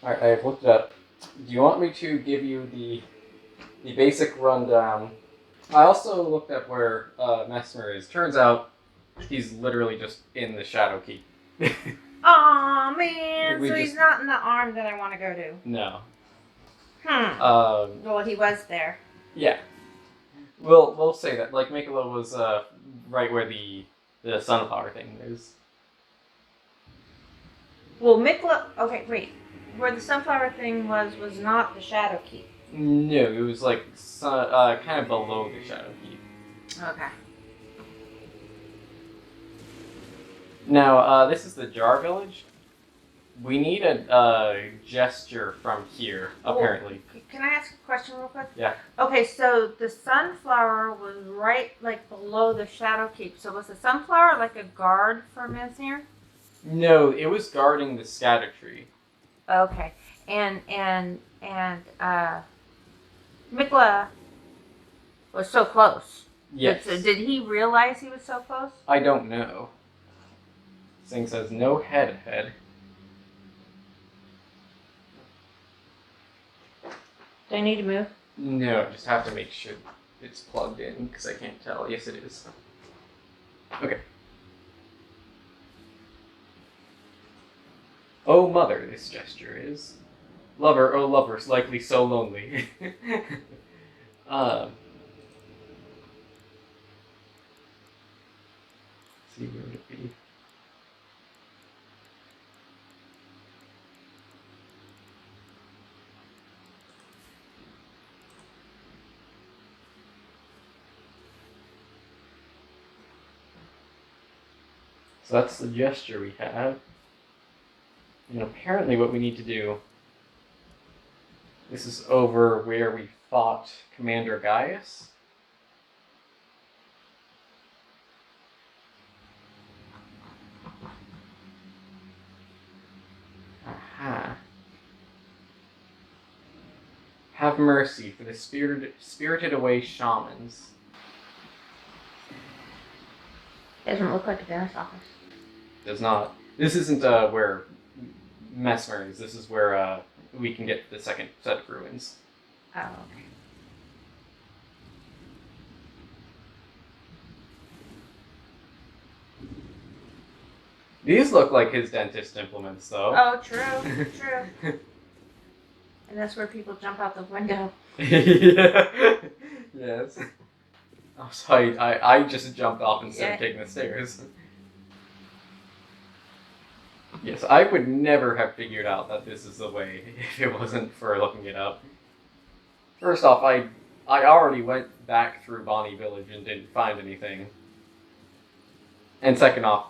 Alright, I've looked it up. Do you want me to give you the basic rundown? I also looked up where Mesmer is. Turns out he's literally just in the Shadow Keep. Aw, man. So he's not in the arm that I want to go to. No. Well, he was there. Yeah. We'll say that. Like, Mikula was right where the sunflower thing is. Well, Mikula... Okay, wait. Where the sunflower thing was not the Shadow Keep. No, it was like kind of below the Shadow Keep. Okay. Now, this is the Jar Village. We need a gesture from here, apparently. Can I ask a question real quick? Yeah. Okay, so the sunflower was right, like, below the Shadow Keep. So was the sunflower, like, a guard for Mesmer? No, it was guarding the scatter tree. Okay. And Mikla was so close. Yes. Did he realize he was so close? I don't know. This thing says no head ahead. Do I need to move? No, just have to make sure it's plugged in, because I can't tell. Yes, it is. Okay. Oh, mother, this gesture is. Lover, oh lovers, likely so lonely. See, where would it be? So that's the gesture we have. And apparently what we need to do, this is over where we fought Commander Gaius. Aha. Have mercy for the spirited away shamans. Doesn't look like a dentist office. Does not. This isn't where Mesmer is. This is where we can get the second set of ruins. Oh, okay. These look like his dentist implements, though. Oh, true, true. And that's where people jump out the window. Yeah. Yes. Oh, sorry, I just jumped off instead of taking the stairs. Yes, I would never have figured out that this is the way if it wasn't for looking it up. First off, I already went back through Bonnie Village and didn't find anything. And second off,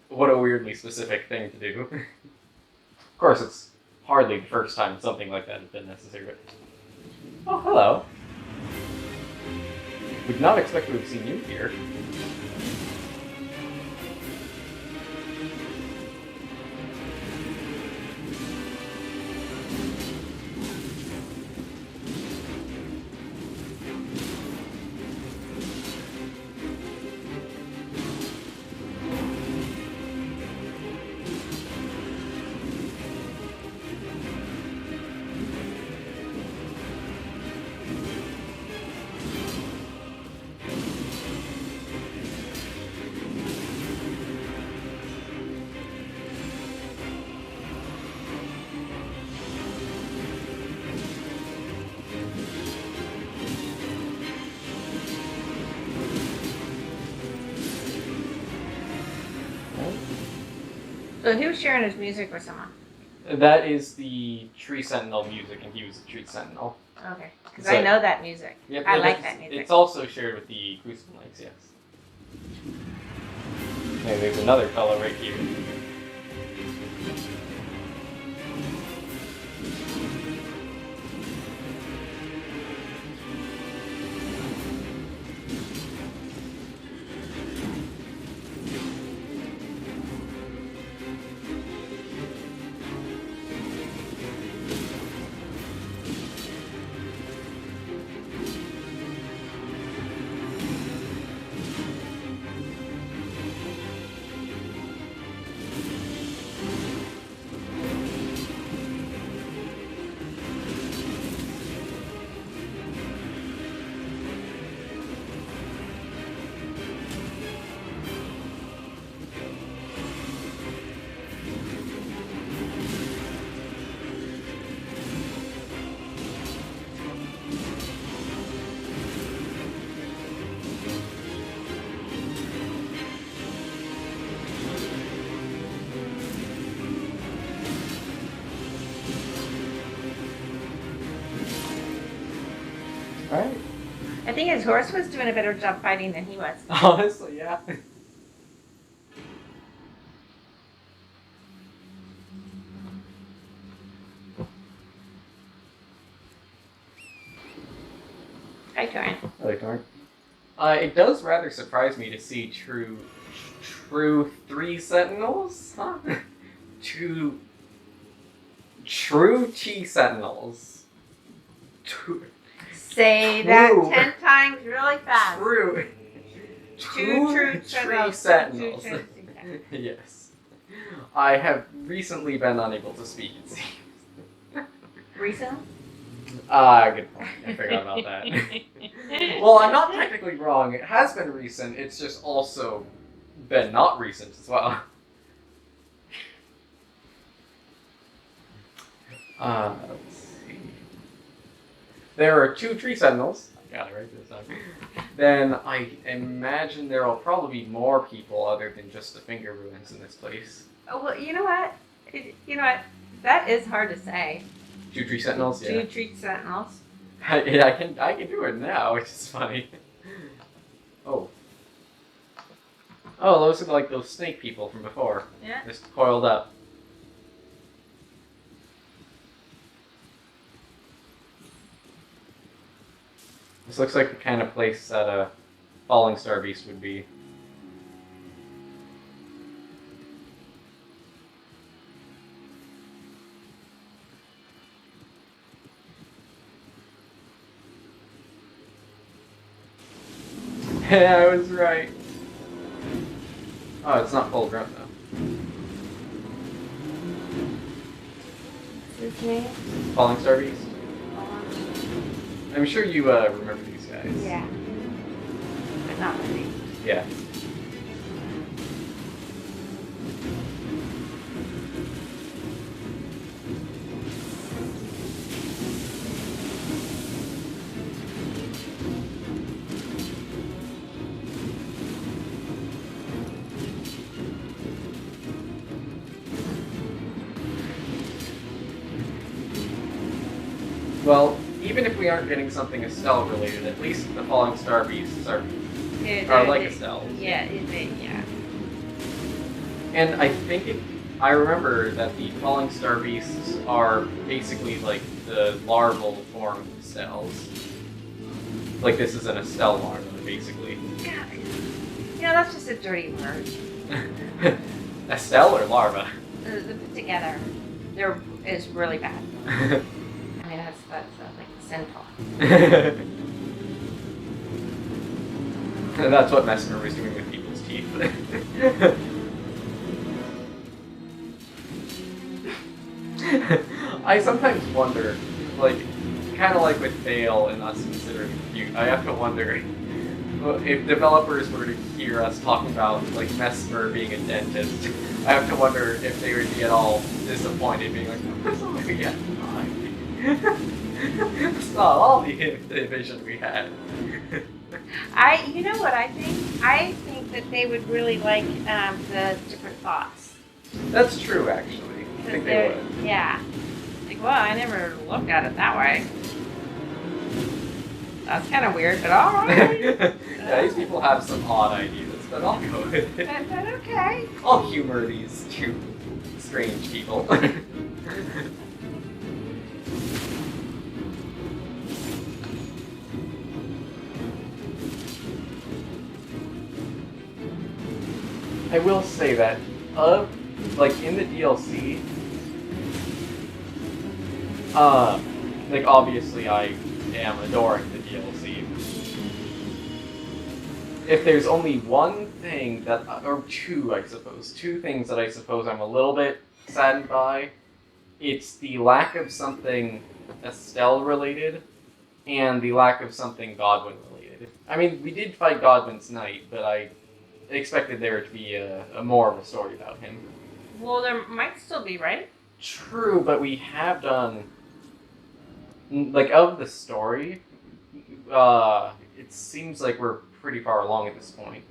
what a weirdly specific thing to do. Of course, it's hardly the first time something like that has been necessary, but... Oh, hello. Would not expect to have seen you here. So he was sharing his music with someone. That is the Tree Sentinel music, and he was the Tree Sentinel. Okay, because I know that music. Yep, I like that music. It's also shared with the Crucible Knights, yes. And there's another fellow right here. Right. I think his horse was doing a better job fighting than he was. Honestly, yeah. Hi, Torrent. Hello, Torrent. It does rather surprise me to see true 3 sentinels, huh? True Chi sentinels. Say that 10 times really fast. True True tree sentinels. Yes. I have recently been unable to speak, it seems. Recently? Good point. I forgot about that. Well, I'm not technically wrong. It has been recent. It's just also been not recent as well. Let's see. There are 2 tree sentinels. I got it right this time. Then I imagine there will probably be more people other than just the finger ruins in this place. Oh, well, you know what? That is hard to say. 2 tree sentinels? Yeah. 2 tree sentinels. I can do it now, which is funny. Oh. Oh, those are like those snake people from before. Yeah. Just coiled up. This looks like the kind of place that a falling star beast would be. Yeah, I was right. Oh, it's not full grown though. What's his name? Falling star beast. I'm sure you remember these guys. Yeah. But not really. Yeah. Well, even if we aren't getting something Estelle related, at least the falling star beasts are like Estelle. Yeah, yeah. And I think I remember that the falling star beasts are basically like the larval form of Estelle's. Like this is an Estelle larva, basically. Yeah. Yeah, that's just a dirty word. Estelle or larva? The put together. Is really bad. I mean, that's like sinful. That's what Mesmer was doing with people's teeth. I sometimes wonder, like, kind of like with Vale and us considering cute, I have to wonder if developers were to hear us talking about, like, Mesmer being a dentist, I have to wonder if they would be at all disappointed, being like, that's all we had in mind. It's not all the vision we had. You know what I think? I think that they would really like the different thoughts. That's true, actually. I think they would. Yeah. Like, well, I never looked at it that way. That's kind of weird, but all right. Yeah, these people have some odd ideas, but I'll go with it. But okay. I'll humor these 2 strange people. I will say that, like in the DLC, like obviously I am adoring the DLC. If there's only one thing that, or 2 I suppose, 2 things that I suppose I'm a little bit saddened by, it's the lack of something Estelle related, and the lack of something Godwin related. I mean, we did fight Godwin's knight, but I expected there to be more of a story about him. Well, there might still be, right? True, but we have done, like, of the story, it seems like we're pretty far along at this point.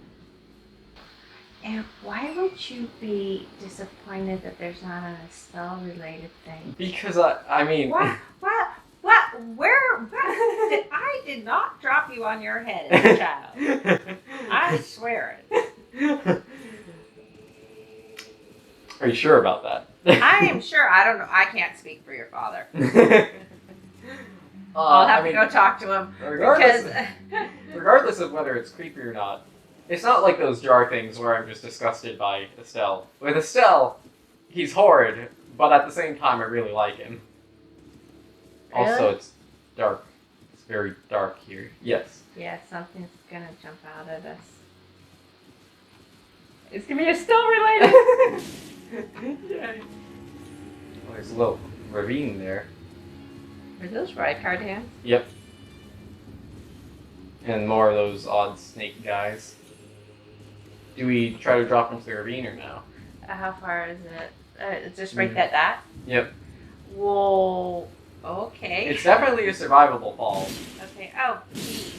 And why would you be disappointed that there's not an Estelle related thing? Because I mean, I did not drop you on your head as a child. I swear it. Are you sure about that? I am sure. I don't know. I can't speak for your father. I'll have to go talk to him. Regardless of whether it's creepy or not, it's not like those jar things where I'm just disgusted by Estelle. With Estelle, he's horrid, but at the same time, I really like him. Really? Also, it's dark. It's very dark here. Yes. Yeah, something's gonna jump out at us. It's gonna be a still related. Yay. Oh, there's a little ravine there. Are those Rykard hands? Yep. And more of those odd snake guys. Do we try to drop into the ravine or no? How far is it? It's just right at that? Yep. Whoa. Okay. It's definitely a survivable fall. Okay. Oh, bees.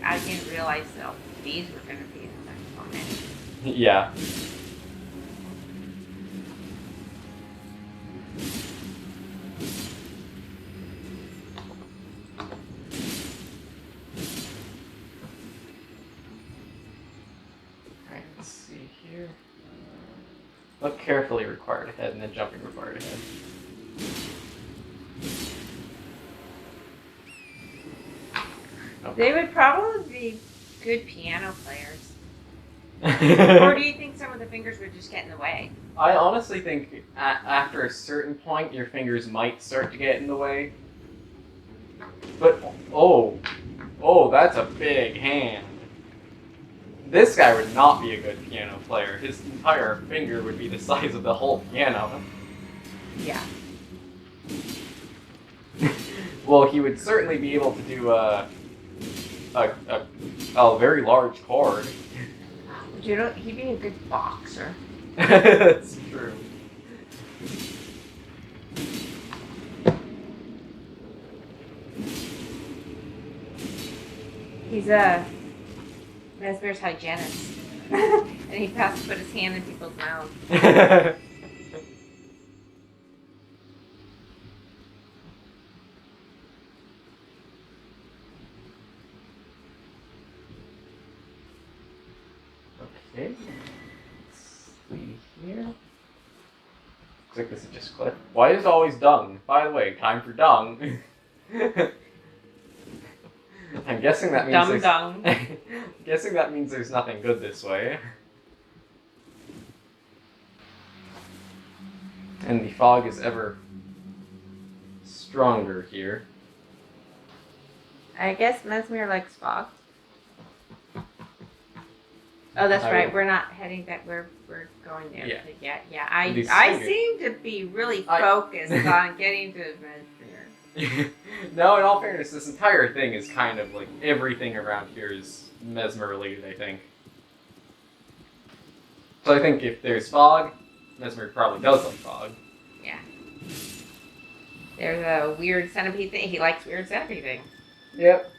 I didn't realize that bees were going to be in that comment. Yeah. Alright, let's see here. Look carefully required ahead and then jumping required ahead. They would probably be good piano players. Or do you think some of the fingers would just get in the way? I honestly think after a certain point, your fingers might start to get in the way. But, oh, that's a big hand. This guy would not be a good piano player. His entire finger would be the size of the whole piano. Yeah. Well, he would certainly be able to do a very large chord. He'd be a good boxer. That's true. He's Mesmer's hygienist. And he has to put his hand in people's mouths. Okay. Let's see here. Looks like this is just cliff. Why is it always dung? By the way, time for dung. I'm guessing that means Dung. guessing that means there's nothing good this way. And the fog is ever stronger here. I guess Mesmer likes fog. Oh, that's right. We're not heading that. We're going there. Yeah. I seem to be really focused on getting to Mesmer. No, in all fairness, this entire thing is kind of like everything around here is Mesmer related, I think. So I think if there's fog, Mesmer probably does like fog. Yeah. There's a weird centipede thing. He likes weird centipede things. Yep.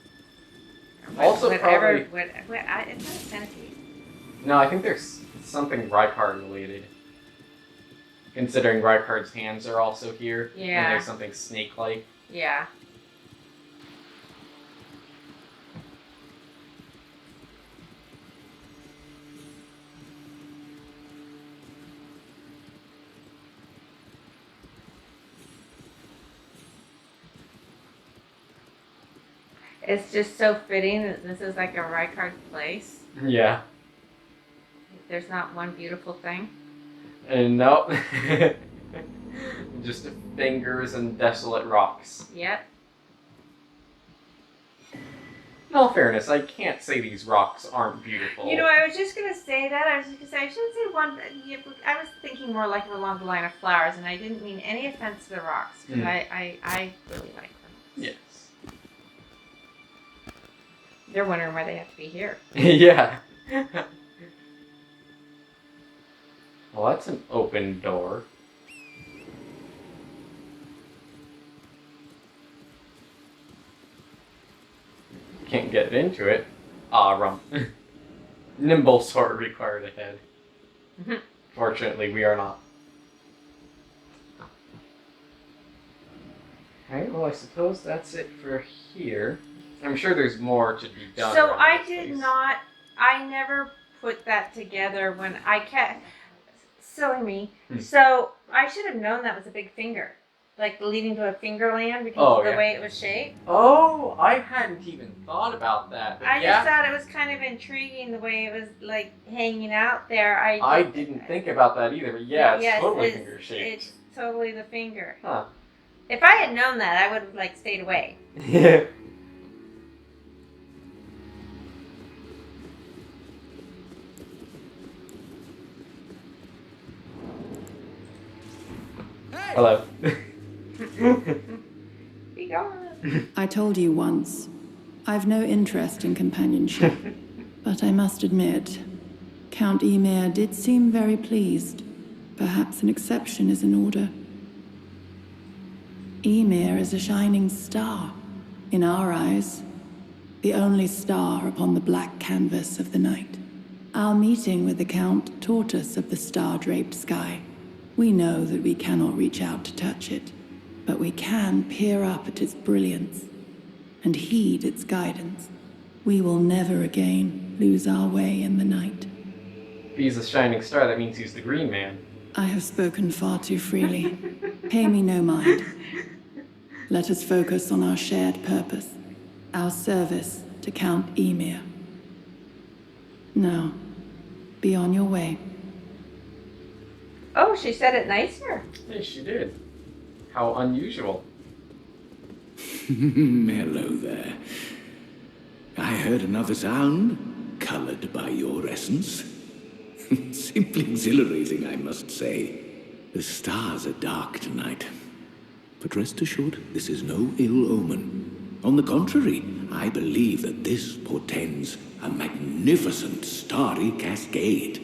Also, it's not a centipede. No, I think there's something Rykard related. Considering Rykard's hands are also here. Yeah. And there's something snake-like. Yeah. It's just so fitting that this is like a Rykard place. Yeah. There's not one beautiful thing. And no. Just fingers and desolate rocks. Yep. In all fairness, I can't say these rocks aren't beautiful. You know, I was just going to say that. I was just going to say, I shouldn't say one. I was thinking more like along the line of flowers, and I didn't mean any offense to the rocks, because I really like them. Yes. They're wondering why they have to be here. Yeah. Well, that's an open door. Can't get into it. Ah, rum. Nimble sword required ahead. Fortunately, we are not. Alright, well I suppose that's it for here. I'm sure there's more to be done. So I never put that together when I kept, silly me. So I should have known that was a big finger. Like leading to a fingerland because of the way it was shaped. Oh, I hadn't even thought about that. I just thought it was kind of intriguing the way it was like hanging out there. I didn't think about that either, but it's totally finger shaped. It's totally the finger. Huh. If I had known that, I would have like stayed away. Yeah. Hello. Be gone. I told you once, I've no interest in companionship, but I must admit, Count Ymir did seem very pleased. Perhaps an exception is in order. Ymir is a shining star, in our eyes, the only star upon the black canvas of the night. Our meeting with the Count taught us of the star-draped sky. We know that we cannot reach out to touch it, but we can peer up at its brilliance and heed its guidance. We will never again lose our way in the night. If he's a shining star, that means he's the Green Man. I have spoken far too freely. Pay me no mind. Let us focus on our shared purpose, our service to Count Ymir. Now, be on your way. Oh, she said it nicer. Yes, she did. How unusual. Hello there. I heard another sound, coloured by your essence. Simply exhilarating, I must say. The stars are dark tonight. But rest assured, this is no ill omen. On the contrary, I believe that this portends a magnificent starry cascade.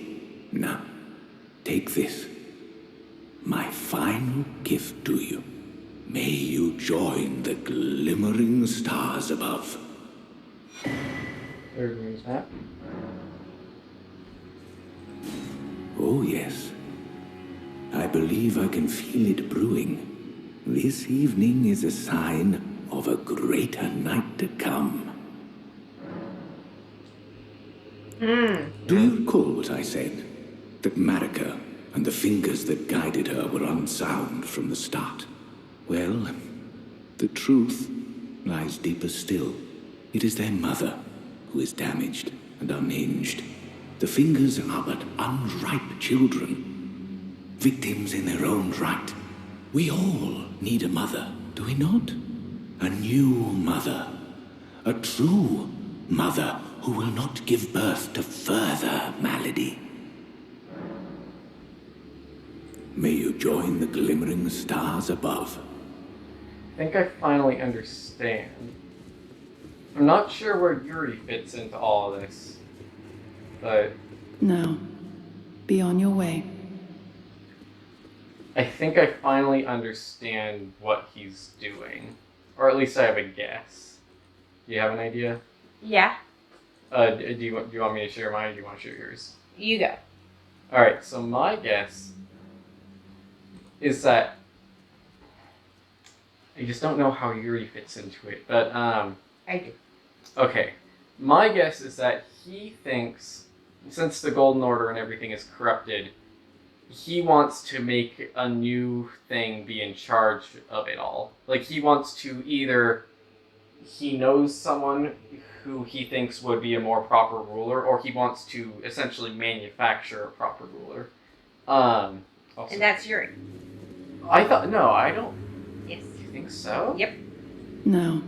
Now, take this. My final gift to you. May you join the glimmering stars above. There's that. Oh, yes. I believe I can feel it brewing. This evening is a sign of a greater night to come. Do you recall what I said? That Marika and the fingers that guided her were unsound from the start? Well, the truth lies deeper still. It is their mother who is damaged and unhinged. The fingers are but unripe children, victims in their own right. We all need a mother, do we not? A new mother. A true mother who will not give birth to further malady. May you join the glimmering stars above. I think I finally understand. I'm not sure where Yuri fits into all of this, but... Now, be on your way. I think I finally understand what he's doing. Or at least I have a guess. Do you have an idea? Yeah. Do you want me to share mine, or do you want to share yours? You go. Alright, so my guess is that I just don't know how Yuri fits into it, but I do. okay. My guess is that he thinks, since the Golden Order and everything is corrupted, he wants to make a new thing be in charge of it all. Like, he wants to either, he knows someone who he thinks would be a more proper ruler, or he wants to essentially manufacture a proper ruler. Also, And that's Yuri. I thought, no, I don't. Yes. You think so? Yep. Now,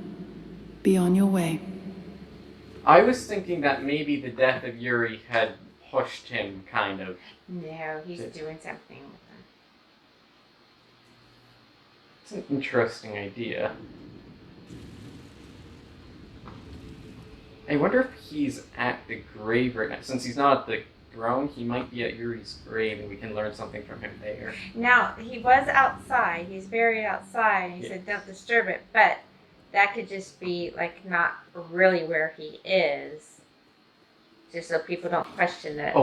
be on your way. I was thinking that maybe the death of Yuri had pushed him, kind of. No, he's doing something with them. It's an interesting idea. I wonder if he's at the grave right now. Since he's not at the throne, he might be at Yuri's grave, and we can learn something from him there. Now, he was outside. He's buried outside. And he said, don't disturb it. But that could just be, like, not really where he is. Just so people don't question that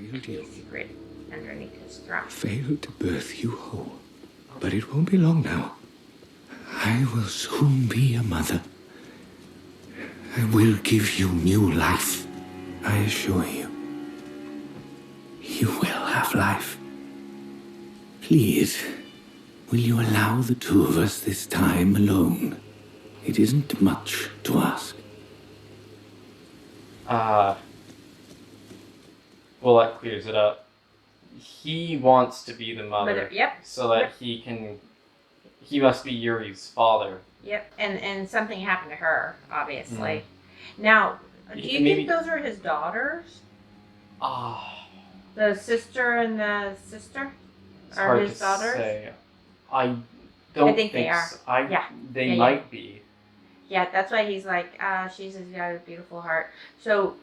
he's secret underneath his throne. Failed to birth you whole, but it won't be long now. I will soon be a mother. I will give you new life. I assure you. You will have life. Please, will you allow the two of us this time alone? It isn't much to ask. Well, that clears it up. He wants to be the mother. Yep. So that he must be Yuri's father. Yep. And something happened to her, obviously. Now, do you think those are his daughters? The sister and the sister are his daughters? Say. I don't think they are. So. They might be. Yeah, that's why he's like, she's got a beautiful heart. So.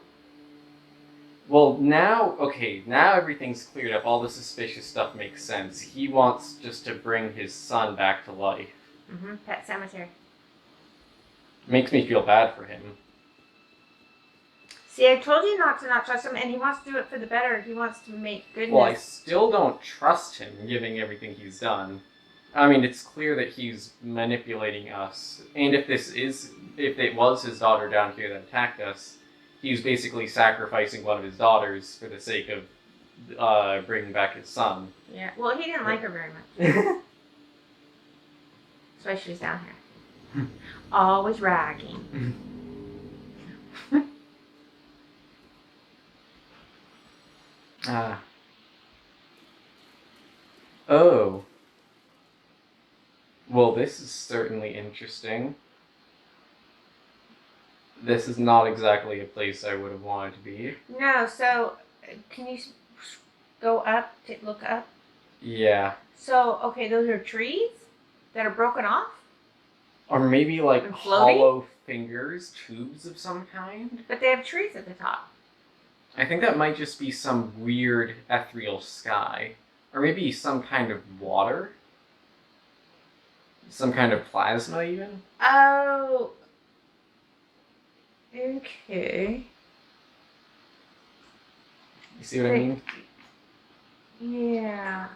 Well, now everything's cleared up. All the suspicious stuff makes sense. He wants just to bring his son back to life. Pet cemetery. Makes me feel bad for him. See, I told you not to trust him, and he wants to do it for the better. He wants to make goodness. Well, I still don't trust him, given everything he's done. I mean, it's clear that he's manipulating us. And if it was his daughter down here that attacked us, he's basically sacrificing one of his daughters for the sake of bringing back his son. Yeah, well, he didn't like her very much. That's why she's down here. Always ragging. Oh. Well, this is certainly interesting. This is not exactly a place I would have wanted to be. No, so can you go up, look up? Yeah. So, okay, those are trees that are broken off? Or maybe like hollow fingers, tubes of some kind? But they have trees at the top. I think that might just be some weird ethereal sky. Or maybe some kind of water? Some kind of plasma, even? Oh. Okay. You see what I mean? Yeah.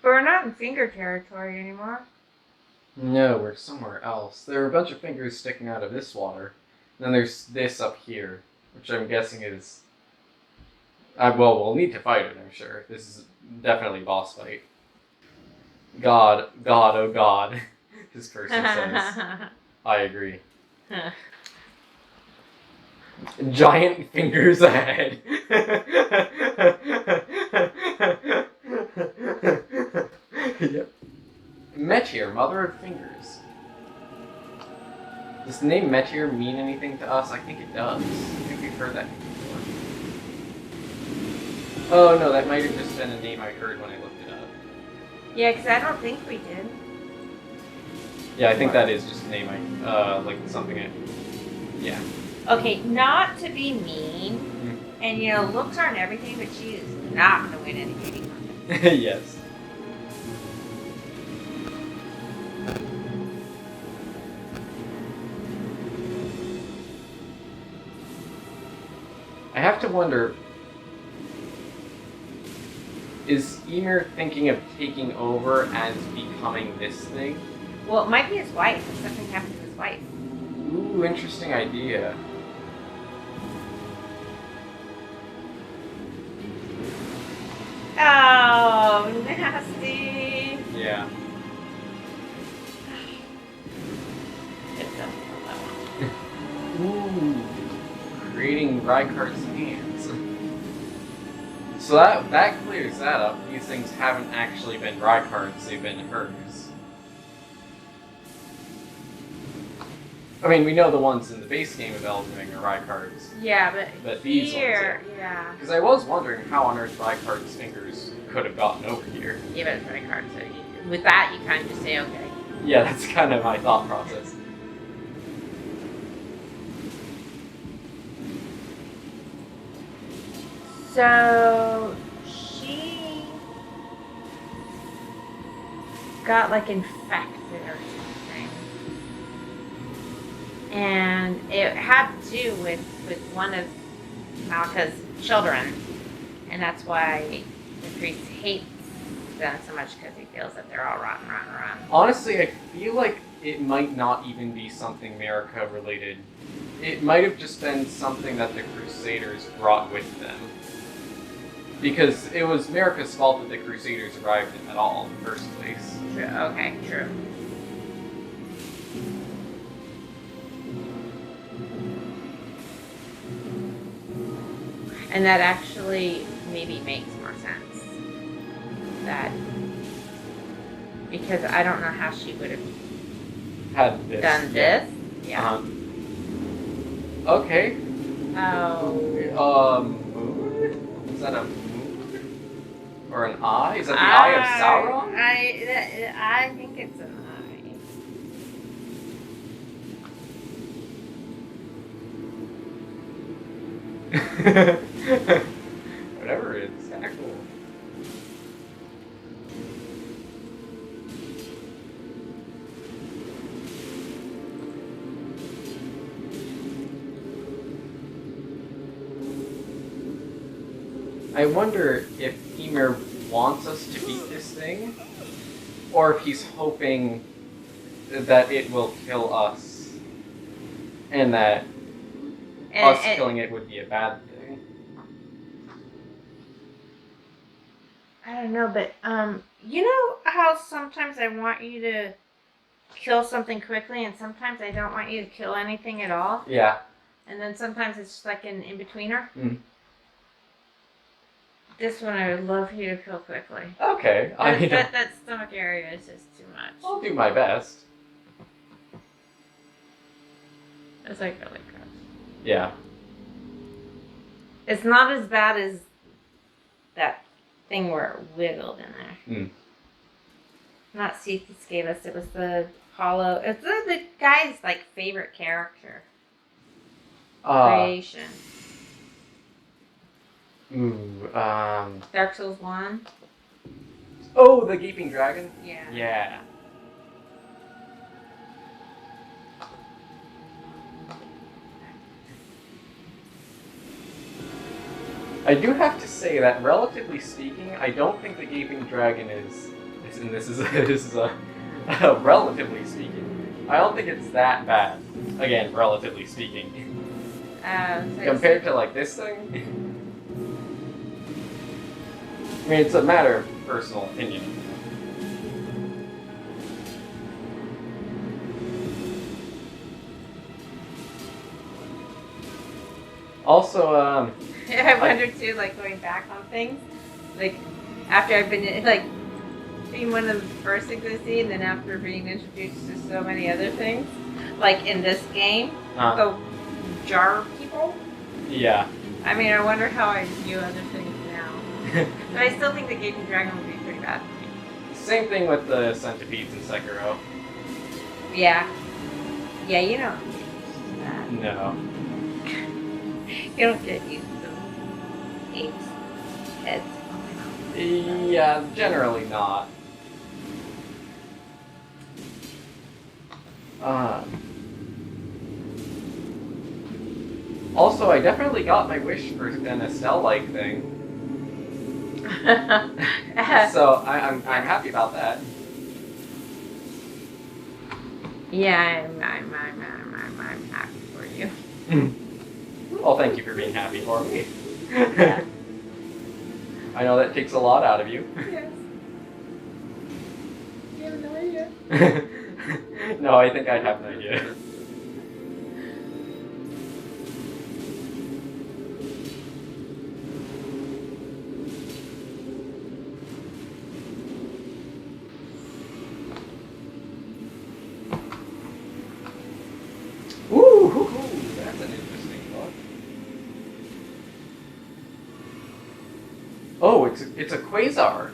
But we're not in finger territory anymore. No, we're somewhere else. There are a bunch of fingers sticking out of this water. And then there's this up here, which I'm guessing is... well, we'll need to fight it, I'm sure. This is definitely a boss fight. God, oh God, this person says. I agree. Giant fingers ahead. Yep. Metyr, mother of fingers. Does the name Metyr mean anything to us? I think it does. I think we've heard that before. Oh no, that might have just been a name I heard when I looked it up. Yeah, because I don't think we did. Yeah, I think that is just a name like something yeah. Okay, not to be mean, and looks aren't everything, but she is not going to win any beauty contest. Yes. I have to wonder, is Ymir thinking of taking over and becoming this thing? Well, it might be his wife. If something happened to his wife. Ooh, interesting idea. Oh, nasty. Yeah. Ooh, creating Rykart's hands. So that clears that up. These things haven't actually been Rykart's, they've been hers. I mean, we know the ones in the base game of Elden Ring are Rykart's. Yeah, but these here, ones are. yeah. Because I was wondering how on earth Rykart's fingers could have gotten over here. Yeah, but it's Rykart, so with that you kind of just say, okay. Yeah, that's kind of my thought process. So she got like infected or something, and it had to do with one of Malika's children, and that's why the priest hates them so much because he feels that they're all rotten. Honestly, I feel like it might not even be something America related. It might have just been something that the Crusaders brought with them. Because it was America's fault that the Crusaders arrived at all in the first place. True. Okay, true. And that actually maybe makes more sense. That because I don't know how she would have Had this. done this. Yeah. Okay. Oh. Moon? Is that a moon? Or an eye? Is that the eye of Sauron? I think it's an eye. Whatever it is, it's kind of cool. I wonder if Ymir wants us to beat this thing, or if he's hoping that it will kill us, and that us killing it would be a bad thing. I don't know, but you know how sometimes I want you to kill something quickly, and sometimes I don't want you to kill anything at all. Yeah. And then sometimes it's just like an in-betweener. Mm. This one I would love for you to kill quickly. Okay. That stomach area is just too much. I'll do my best. It's like really gross. Yeah. It's not as bad as that thing where it wiggled in there. Mm. Not Cephas gave us. It was the hollow. It's the guy's like favorite character creation. Dark Souls 1. Oh, the Gaping Dragon? Yeah. Yeah. I do have to say that, relatively speaking, I don't think the Gaping Dragon is, and this is a relatively speaking, I don't think it's that bad. Again, relatively speaking. Compared to like this thing. I mean, it's a matter of personal opinion. Also, I wonder too, like going back on things, like after I've been like being one of the first things I see, and then after being introduced to so many other things, like in this game, the jar people. Yeah. I mean, I wonder how I view other things now. But I still think the Gaping Dragon would be pretty bad for me. Same thing with the centipedes in Sekiro. Yeah. Yeah, you don't get used to that. No. You don't get used to apes' heads falling off. Yeah, generally not. Also, I definitely got my wish for an Estelle-like thing. So I'm happy about that. Yeah, I'm happy for you. Well, thank you for being happy for me. Yeah. I know that takes a lot out of you. Yes. You have no idea. No, I think I'd have an idea. Ooh, that's an interesting thought. Oh, it's a quasar.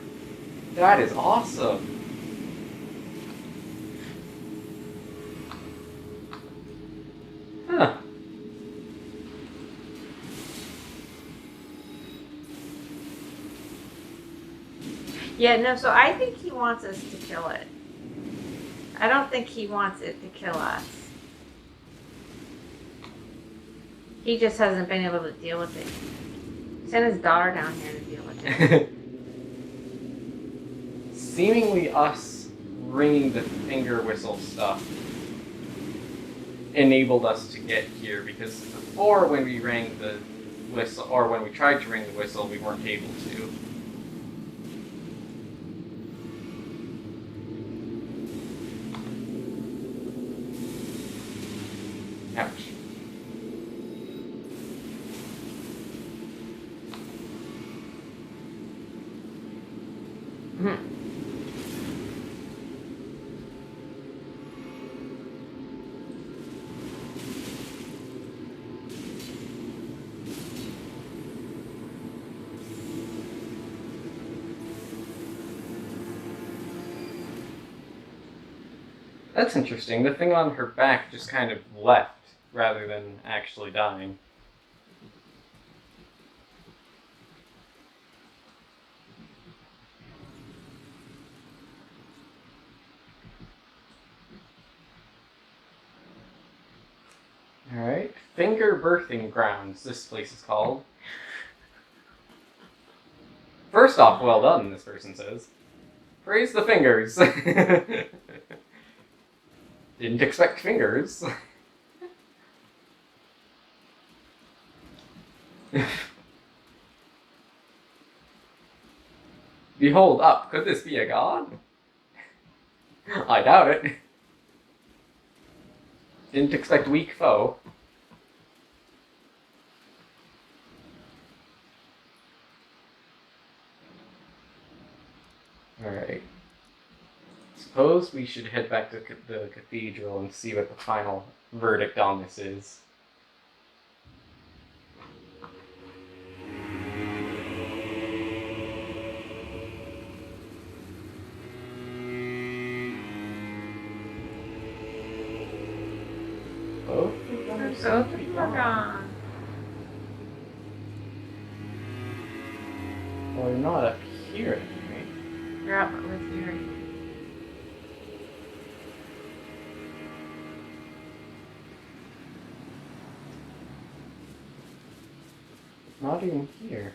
That is awesome. Huh. Yeah, no, so I think he wants us to kill it. I don't think he wants it to kill us. He just hasn't been able to deal with it. He sent his daughter down here to deal with it. seemingly us ringing the finger whistle stuff enabled us to get here, because before, when we rang the whistle, or when we tried to ring the whistle, we weren't able to. Ouch. That's interesting. The thing on her back just kind of left, rather than actually dying. Alright. Finger Birthing Grounds, this place is called. First off, well done, this person says. Praise the fingers. Didn't expect fingers. Behold up, could this be a god? I doubt it. Didn't expect weak foe. Alright. Suppose we should head back to the cathedral and see what the final verdict on this is. Both of them are gone. Well, they're not up here at any rate. They're up with Yuri. Not even here.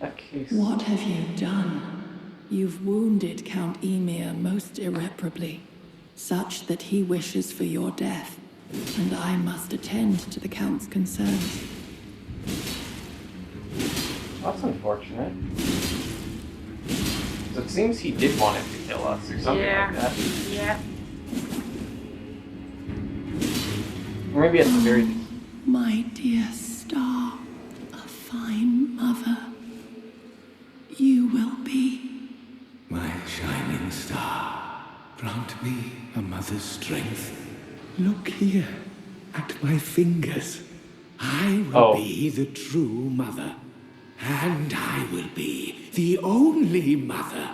That case. What have you done? You've wounded Count Ymir most irreparably, such that he wishes for your death, and I must attend to the Count's concerns. That's unfortunate. So it seems he did want it to kill us, or something like that. Yeah. Or maybe at the very... My dear star, a fine mother. You will be. My shining star, grant me a mother's strength. Look here, at my fingers. I will be the true mother. And I will be the only mother.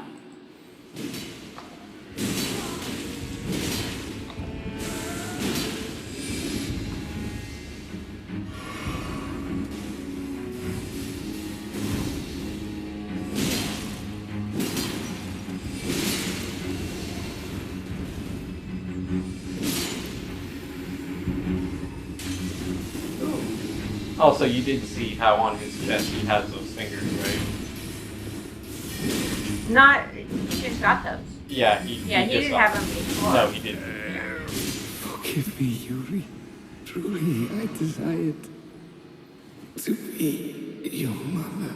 Also, you did see how on his chest he has those fingers, right? Not, he just got those. Yeah, he didn't have them before. No, he didn't. Forgive me, Yuri. Truly, I desired to be your mother.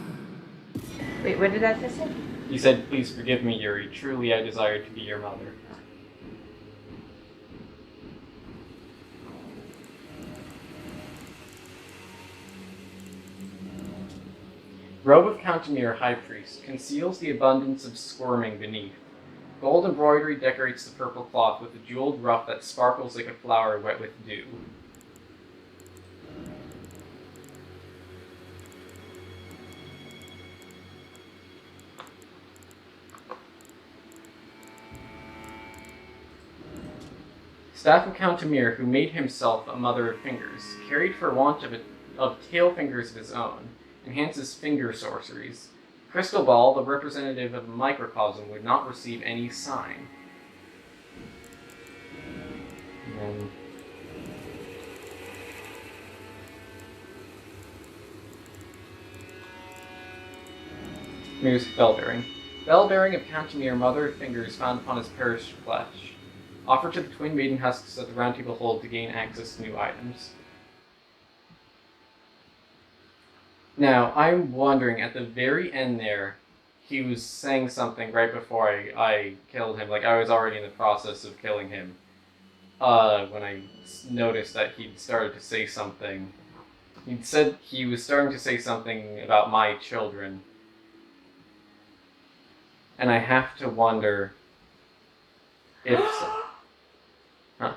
Wait, what did that just say? He said, "Please forgive me, Yuri. Truly, I desire to be your mother." Robe of Count Ymir, High Priest, conceals the abundance of squirming beneath. Gold embroidery decorates the purple cloth with a jeweled ruff that sparkles like a flower wet with dew. Staff of Count Ymir, who made himself a mother of fingers, carried for want of tail fingers of his own, enhances finger sorceries. Crystal Ball, the representative of a microcosm, would not receive any sign. And Ymir's bell-bearing. Bell-bearing of Count Ymir, mother of fingers found upon his perished flesh. Offered to the twin maiden husks that the round table hold to gain access to new items. Now, I'm wondering, at the very end there, he was saying something right before I killed him. Like, I was already in the process of killing him. When I noticed that he'd started to say something. He'd said he was starting to say something about my children. And I have to wonder if... Huh?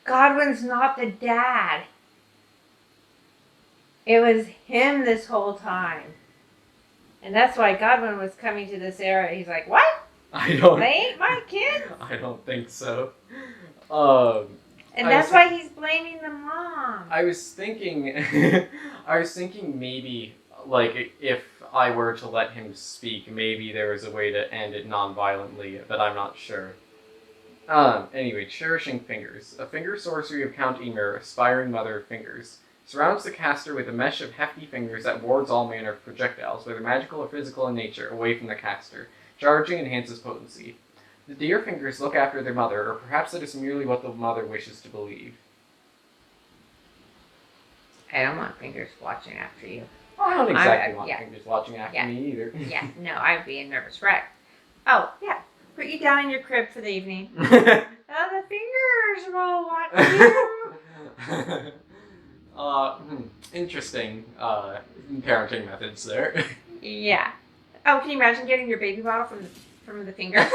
Godwin's not the dad. It was him this whole time. And that's why Godwin was coming to this era. He's like, what? I don't... They ain't my kids? I don't think so. And that's why he's blaming the mom. I was thinking... I was thinking maybe, like, if I were to let him speak, maybe there was a way to end it non-violently, but I'm not sure. Anyway, Cherishing Fingers. A finger sorcery of Count Ymir, aspiring mother of fingers. Surrounds the caster with a mesh of hefty fingers that wards all manner of projectiles, whether magical or physical in nature, away from the caster. Charging enhances potency. The deer fingers look after their mother, or perhaps that is merely what the mother wishes to believe. I don't want fingers watching after you. I don't exactly want fingers watching after me either. Yeah, no, I'd be a nervous wreck. Oh, yeah. Put you down in your crib for the evening. Oh, the fingers will watch you. Interesting parenting methods there. Yeah. Oh, can you imagine getting your baby bottle from the finger?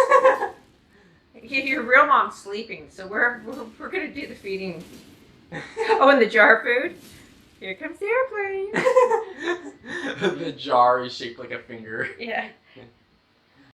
Your real mom's sleeping, so we're gonna do the feeding. Oh, and the jar food. Here comes the airplane. The jar is shaped like a finger. Yeah.